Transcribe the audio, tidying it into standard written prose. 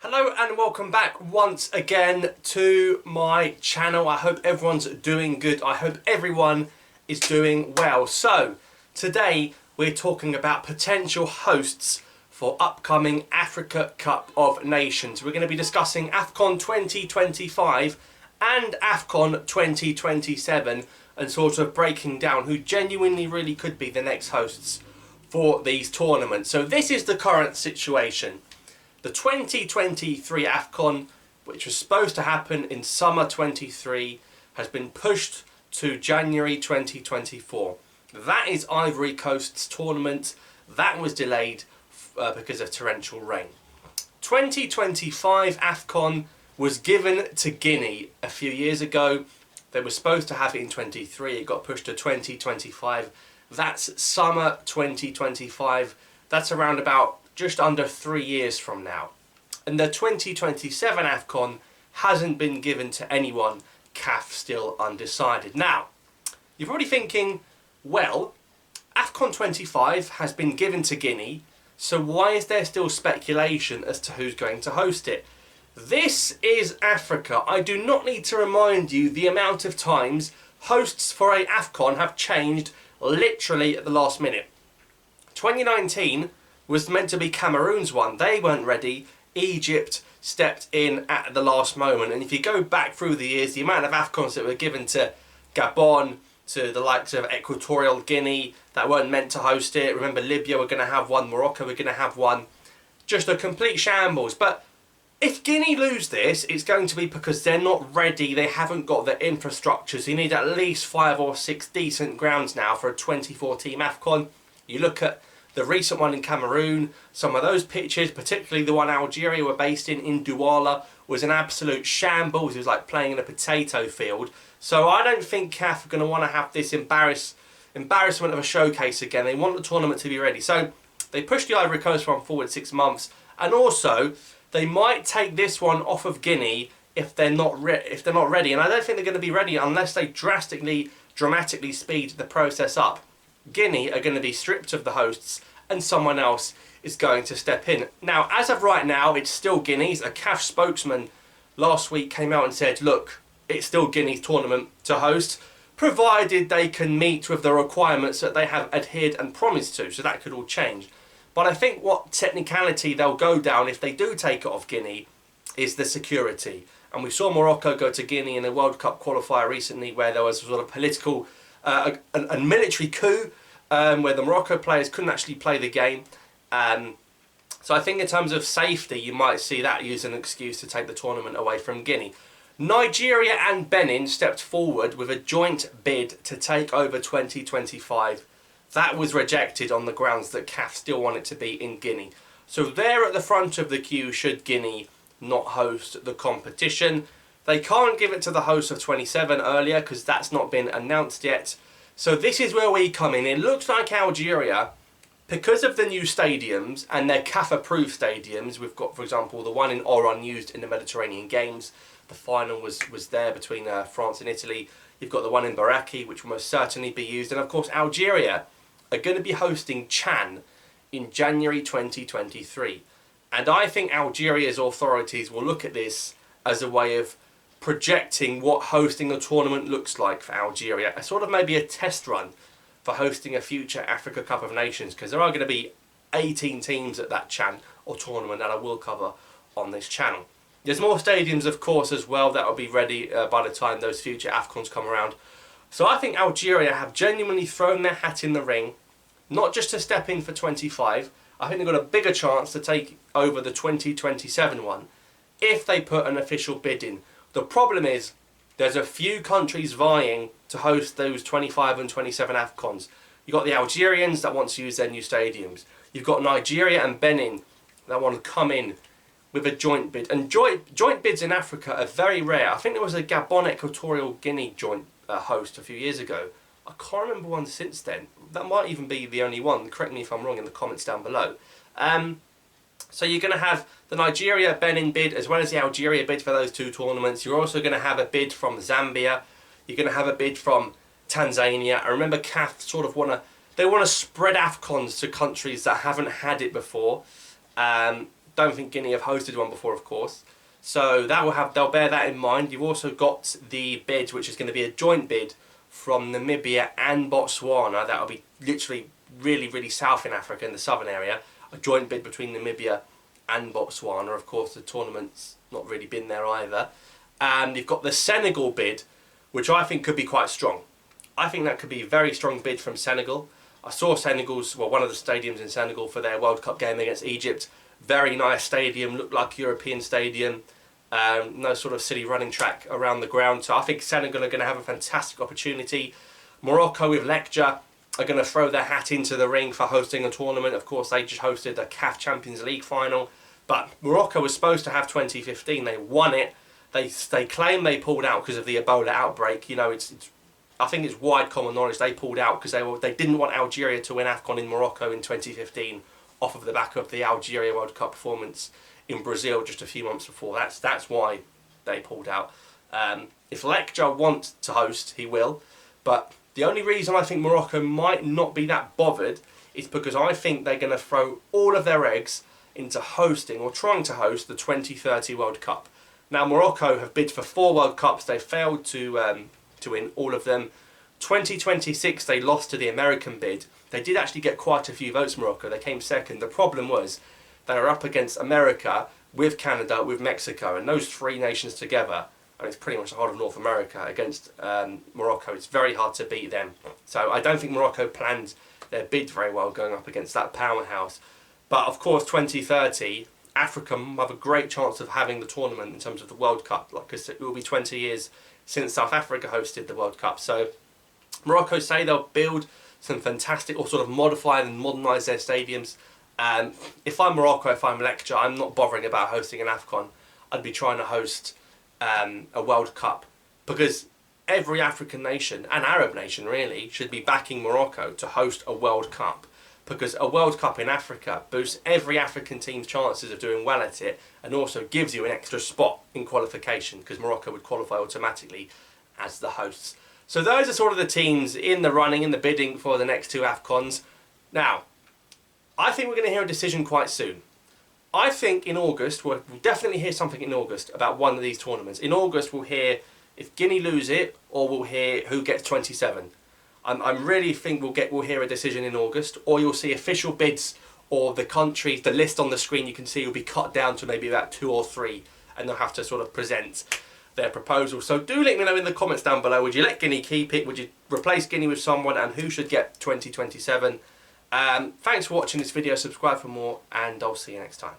Hello and welcome back once again to my channel. I hope everyone's doing good. I hope everyone is doing well. So today we're talking about potential hosts for upcoming Africa Cup of Nations. We're going to be discussing AFCON 2025 and AFCON 2027 and sort of breaking down who genuinely really could be the next hosts for these tournaments. So this is the current situation. The 2023 AFCON, which was supposed to happen in summer 23, has been pushed to January 2024. That is Ivory Coast's tournament. That was delayed because of torrential rain. 2025 AFCON was given to Guinea a few years ago. They were supposed to have it in 23. It got pushed to 2025. That's summer 2025. That's around about just under 3 years from now. And the 2027 AFCON hasn't been given to anyone. CAF still undecided. Now, you're probably thinking, well, AFCON 25 has been given to Guinea, so why is there still speculation as to who's going to host it? This is Africa. I do not need to remind you the amount of times hosts for a AFCON have changed literally at the last minute. 2019 was meant to be Cameroon's one. They weren't ready. Egypt stepped in at the last moment. And if you go back through the years, the amount of AFCONs that were given to Gabon, to the likes of Equatorial Guinea, that weren't meant to host it. Remember, Libya were going to have one. Morocco were going to have one. Just a complete shambles. But if Guinea lose this, it's going to be because they're not ready. They haven't got the infrastructures. You need at least 5 or 6 decent grounds now for a 24-team AFCON. You look at the recent one in Cameroon, some of those pitches, particularly the one Algeria were based in Douala, was an absolute shambles. It was like playing in a potato field. So I don't think CAF are going to want to have this embarrassment of a showcase again. They want the tournament to be ready. So they pushed the Ivory Coast one forward 6 months. And also, they might take this one off of Guinea if they're not ready. And I don't think they're going to be ready unless they dramatically speed the process up. Guinea are going to be stripped of the hosts and someone else is going to step in. Now, as of right now, it's still Guinea's. A CAF spokesman last week came out and said, look, it's still Guinea's tournament to host, provided they can meet with the requirements that they have adhered and promised to. So that could all change. But I think what technicality they'll go down if they do take it off Guinea is the security. And we saw Morocco go to Guinea in a World Cup qualifier recently where there was a sort of political a military coup where the Morocco players couldn't actually play the game. So I think in terms of safety, you might see that used as an excuse to take the tournament away from Guinea. Nigeria and Benin stepped forward with a joint bid to take over 2025. That was rejected on the grounds that CAF still want it to be in Guinea. So they're at the front of the queue should Guinea not host the competition. They can't give it to the host of 27 earlier because that's not been announced yet. So this is where we come in. It looks like Algeria, because of the new stadiums and their CAF-approved stadiums, we've got, for example, the one in Oran used in the Mediterranean Games. The final was there between France and Italy. You've got the one in Baraki, which will most certainly be used. And of course, Algeria are going to be hosting Chan in January 2023. And I think Algeria's authorities will look at this as a way of projecting what hosting a tournament looks like for Algeria. A sort of maybe a test run for hosting a future Africa Cup of Nations, because there are going to be 18 teams at that Chan or tournament that I will cover on this channel. There's more stadiums, of course, as well that will be ready by the time those future AFCONs come around. So I think Algeria have genuinely thrown their hat in the ring, not just to step in for 25. I think they've got a bigger chance to take over the 2027 one if they put an official bid in. The problem is, there's a few countries vying to host those 25 and 27 AFCONs. You've got the Algerians that want to use their new stadiums. You've got Nigeria and Benin that want to come in with a joint bid. And joint bids in Africa are very rare. I think there was a Gabon Equatorial Guinea joint host a few years ago. I can't remember one since then. That might even be the only one. Correct me if I'm wrong in the comments down below. So you're going to have the Nigeria-Benin bid as well as the Algeria bid for those two tournaments. You're also going to have a bid from Zambia. You're going to have a bid from Tanzania. I remember CAF sort of want to spread AFCONs to countries that haven't had it before. Don't think Guinea have hosted one before, of course. So they'll bear that in mind. You've also got the bid, which is going to be a joint bid from Namibia and Botswana. That'll be literally really, really south in Africa, in the southern area. A joint bid between Namibia and Botswana. Of course, the tournament's not really been there either. And you've got the Senegal bid, which I think could be quite strong. I think that could be a very strong bid from Senegal. I saw Senegal's, well, one of the stadiums in Senegal for their World Cup game against Egypt. Very nice stadium, looked like a European stadium. No sort of silly running track around the ground. So I think Senegal are going to have a fantastic opportunity. Morocco with Lekja are going to throw their hat into the ring for hosting a tournament. Of course, they just hosted the CAF Champions League final. But Morocco was supposed to have 2015. They won it. They claim they pulled out because of the Ebola outbreak. You know, I think it's wide common knowledge they pulled out because they didn't want Algeria to win AFCON in Morocco in 2015 off of the back of the Algeria World Cup performance in Brazil just a few months before. That's why they pulled out. If Lekja wants to host, he will. But the only reason I think Morocco might not be that bothered is because I think they're going to throw all of their eggs into hosting or trying to host the 2030 World Cup. Now, Morocco have bid for 4 World Cups. They failed to win all of them. 2026, they lost to the American bid. They did actually get quite a few votes, Morocco. They came second. The problem was they were up against America, with Canada, with Mexico, and those 3 nations together, and it's pretty much the whole of North America, against Morocco. It's very hard to beat them. So I don't think Morocco planned their bid very well going up against that powerhouse. But of course, 2030, Africa have a great chance of having the tournament in terms of the World Cup, because it will be 20 years since South Africa hosted the World Cup. So Morocco say they'll build some fantastic, or sort of modify and modernise their stadiums. If I'm Morocco, if I'm Lekja, I'm not bothering about hosting an AFCON. I'd be trying to host a World Cup, because every African nation, and Arab nation really, should be backing Morocco to host a World Cup. Because a World Cup in Africa boosts every African team's chances of doing well at it, and also gives you an extra spot in qualification, because Morocco would qualify automatically as the hosts. So those are sort of the teams in the running, in the bidding for the next 2 AFCONs. Now, I think we're going to hear a decision quite soon. I think in August, we'll definitely hear something in August about one of these tournaments. In August, we'll hear if Guinea lose it, or we'll hear who gets 27. I really think we'll hear a decision in August, or you'll see official bids, or the countries, the list on the screen you can see will be cut down to maybe about 2 or 3, and they'll have to sort of present their proposal. So do let me know in the comments down below, would you let Guinea keep it, would you replace Guinea with someone, and who should get 2027? Thanks for watching this video, subscribe for more, and I'll see you next time.